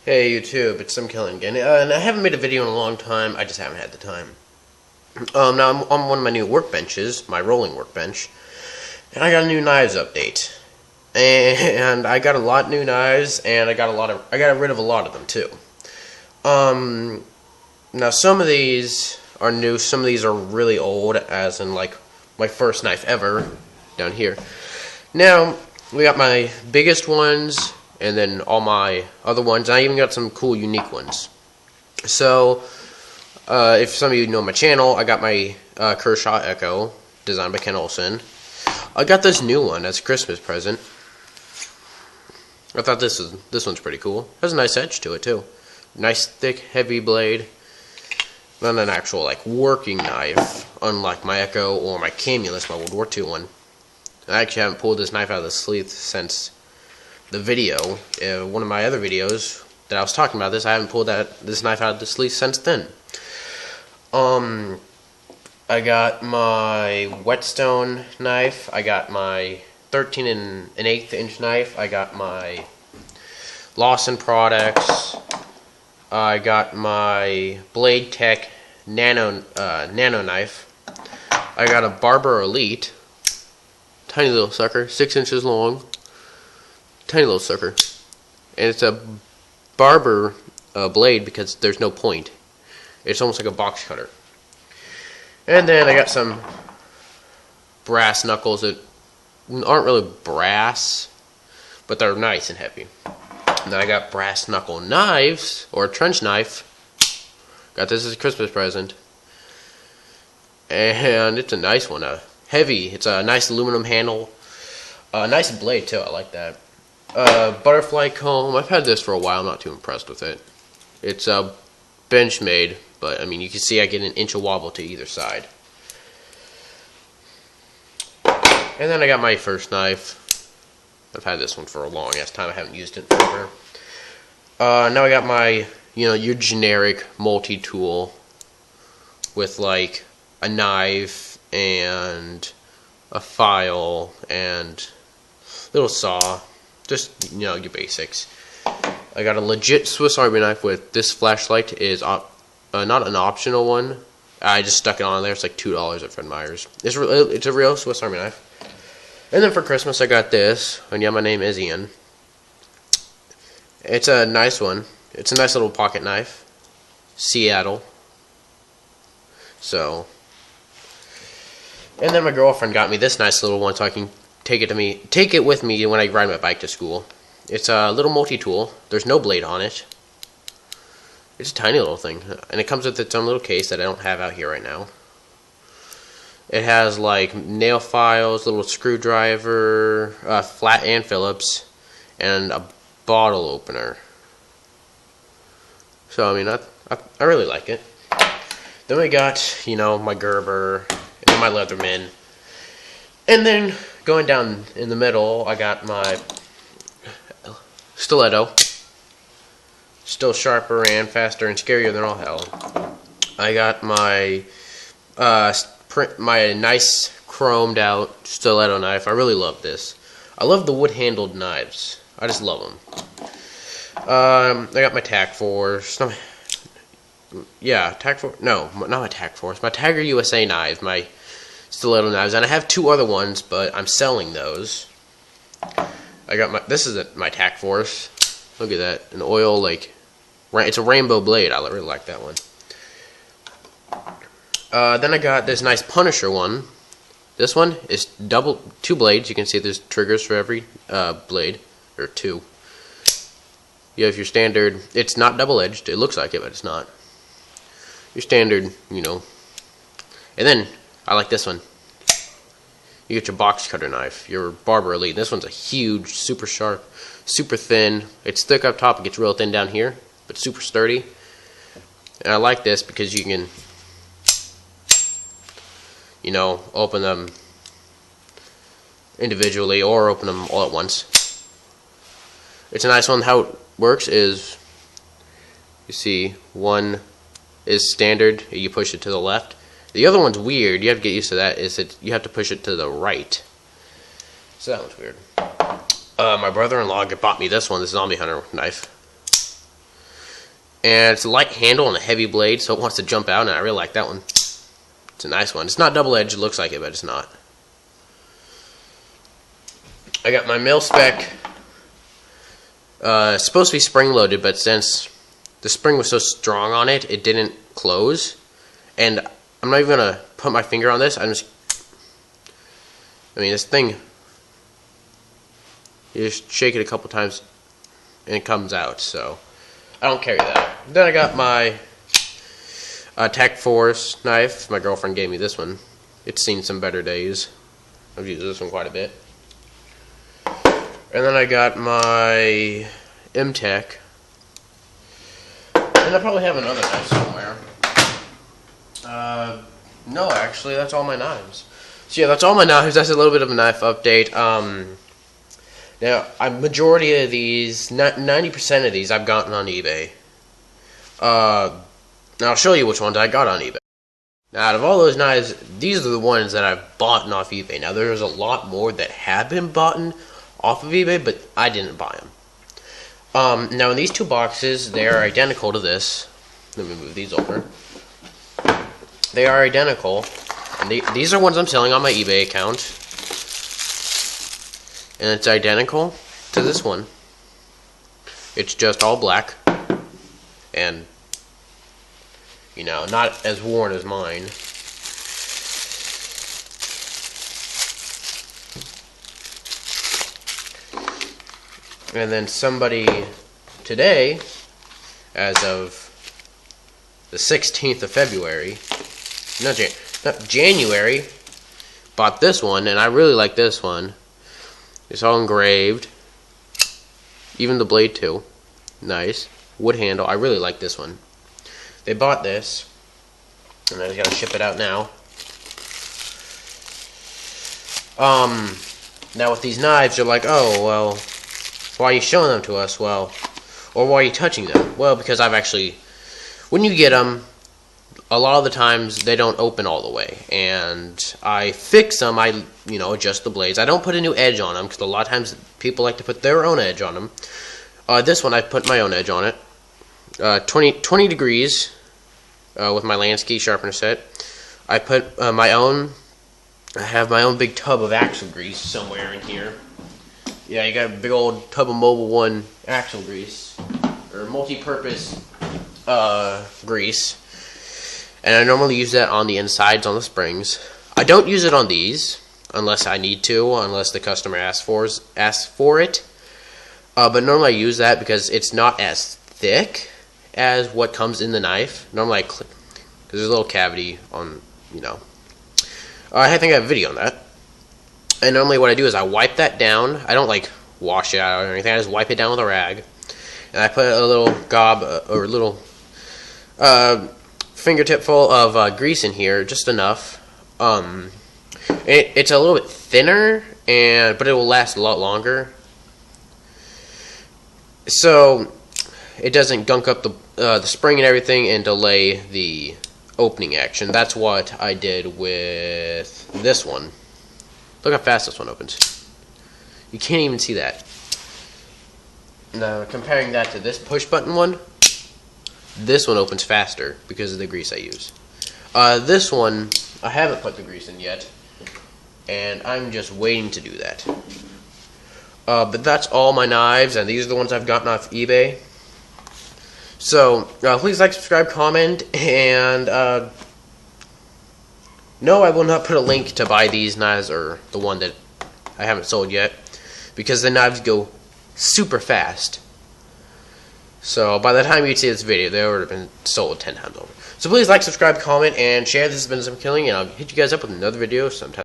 Hey YouTube, it's Sim Killing again, and I haven't made a video in a long time. I just haven't had the time. Now I'm on one of my new workbenches, my rolling workbench, and I got a new knives update. And I got a lot of new knives, and I got rid of a lot of them too. Now some of these are new, some of these are really old, as in like my first knife ever down here. Now we got my biggest ones, and then all my other ones. I even got some cool, unique ones. So, if some of you know my channel, I got my Kershaw Echo, designed by Ken Olsen. I got this new one as a Christmas present. I thought this one's pretty cool. Has a nice edge to it too. Nice, thick, heavy blade. Not an actual like working knife, unlike my Echo or my Camulus, my World War II one. I actually haven't pulled this knife out of the sleeve since the video, one of my other videos that I was talking about this. I haven't pulled this knife out of the sleeve since then. I got my Whetstone knife. I got my 13 1/8 inch knife. I got my Lawson Products. I got my Blade Tech Nano knife. I got a Barber Elite, tiny little sucker, 6 inches long. Tiny little sucker, and it's a barber blade because there's no point. It's almost like a box cutter. And then I got some brass knuckles that aren't really brass, but they're nice and heavy. And then I got brass knuckle knives, or a trench knife. Got this as a Christmas present, and it's a nice one. Heavy. It's a nice aluminum handle. Nice blade too. I like that. Butterfly comb. I've had this for a while. I'm not too impressed with it. It's bench made, but I mean, you can see I get an inch of wobble to either side. And then I got my first knife. I've had this one for a long ass time. I haven't used it forever. Now I got my, your generic multi-tool with like a knife and a file and little saw. Just, your basics. I got a legit Swiss Army knife with this flashlight is not an optional one. I just stuck it on there. It's like $2 at Fred Meyer's. It's a real Swiss Army knife. And then for Christmas I got this. And yeah, my name is Ian. It's a nice one. It's a nice little pocket knife. Seattle. So. And then my girlfriend got me this nice little one so I can take it with me when I ride my bike to school. It's a little multi-tool. There's no blade on it. It's a tiny little thing, and it comes with its own little case that I don't have out here right now. It has like nail files, little screwdriver, flat and Phillips, and a bottle opener. So I mean, I really like it. Then we got my Gerber and my Leatherman, and then going down in the middle, I got my Stiletto. Still sharper and faster and scarier than all hell. I got my my nice chromed out Stiletto knife. I really love this. I love the wood handled knives. I just love them. I got my Tac Force. Tac Force. No, not my Tac Force. My Tiger USA knives. My Stiletto knives, and I have two other ones, but I'm selling those. I got this is my Tac Force. Look at that, an oil it's a rainbow blade. I really like that one. Then I got this nice Punisher one. This one is two blades. You can see there's triggers for every blade, or two. You have your standard. It's not double edged. It looks like it, but it's not. Your standard, And then I like this one. You get your box cutter knife, your Barber Elite. This one's a huge, super sharp, super thin. It's thick up top, it gets real thin down here, but super sturdy. And I like this because you can, open them individually or open them all at once. It's a nice one. How it works is, you see, one is standard, you push it to the left. The other one's weird. You have to get used to that. You have to push it to the right. So that one's weird. My brother-in-law bought me this one, this Zombie Hunter knife. and it's a light handle and a heavy blade, so it wants to jump out, and I really like that one. It's a nice one. It's not double-edged, it looks like it, but it's not. I got my mil-spec. It's supposed to be spring-loaded, but since the spring was so strong on it, it didn't close. And I'm not even going to put my finger on this. I mean, this thing, you just shake it a couple times, and it comes out, so I don't carry that. Then I got my Tech Force knife. My girlfriend gave me this one. It's seen some better days. I've used this one quite a bit. And then I got my M-Tech. And I probably have another knife somewhere. No, actually, that's all my knives. So yeah, that's all my knives. That's a little bit of a knife update. Now, a majority of these, 90% of these, I've gotten on eBay. Now I'll show you which ones I got on eBay. Now, out of all those knives, these are the ones that I've bought off eBay. Now, there's a lot more that have been bought off of eBay, but I didn't buy them. Now, in these two boxes, they are identical to this. Let me move these over. They are identical. And these are ones I'm selling on my eBay account. And it's identical to this one. It's just all black. And, you know, not as worn as mine. And then somebody today, as of the 16th of February, not January, bought this one, and I really like this one. It's all engraved. Even the blade too. Nice. Wood handle. I really like this one. They bought this, and I just gotta ship it out now. Now with these knives, you're like, oh, well, why are you showing them to us? Well, or why are you touching them? Well, because I've actually, when you get them, a lot of the times they don't open all the way, and I fix them. I adjust the blades. I don't put a new edge on them because a lot of times people like to put their own edge on them. This one I put my own edge on it. 20 degrees with my Lansky sharpener set. I put my own. I have my own big tub of axle grease somewhere in here. Yeah, you got a big old tub of Mobil 1 axle grease or multi-purpose grease. And I normally use that on the insides on the springs. I don't use it on these unless I need to, unless the customer asks for it. But normally I use that because it's not as thick as what comes in the knife. Normally I click, because there's a little cavity on, I think I have a video on that. And normally what I do is I wipe that down. I don't like wash it out or anything. I just wipe it down with a rag. And I put a little gob or a little fingertip full of grease in here, just enough. It's a little bit thinner, but it will last a lot longer. So it doesn't gunk up the spring and everything and delay the opening action. That's what I did with this one. Look how fast this one opens. You can't even see that. Now comparing that to this push button one, this one opens faster because of the grease I use. This one, I haven't put the grease in yet, and I'm just waiting to do that. But that's all my knives, and these are the ones I've gotten off eBay. So, please like, subscribe, comment, and no, I will not put a link to buy these knives, or the one that I haven't sold yet, because the knives go super fast. So by the time you see this video, they would have been sold 10 times over. So please like, subscribe, comment, and share. This has been Some Killing, and I'll hit you guys up with another video sometime.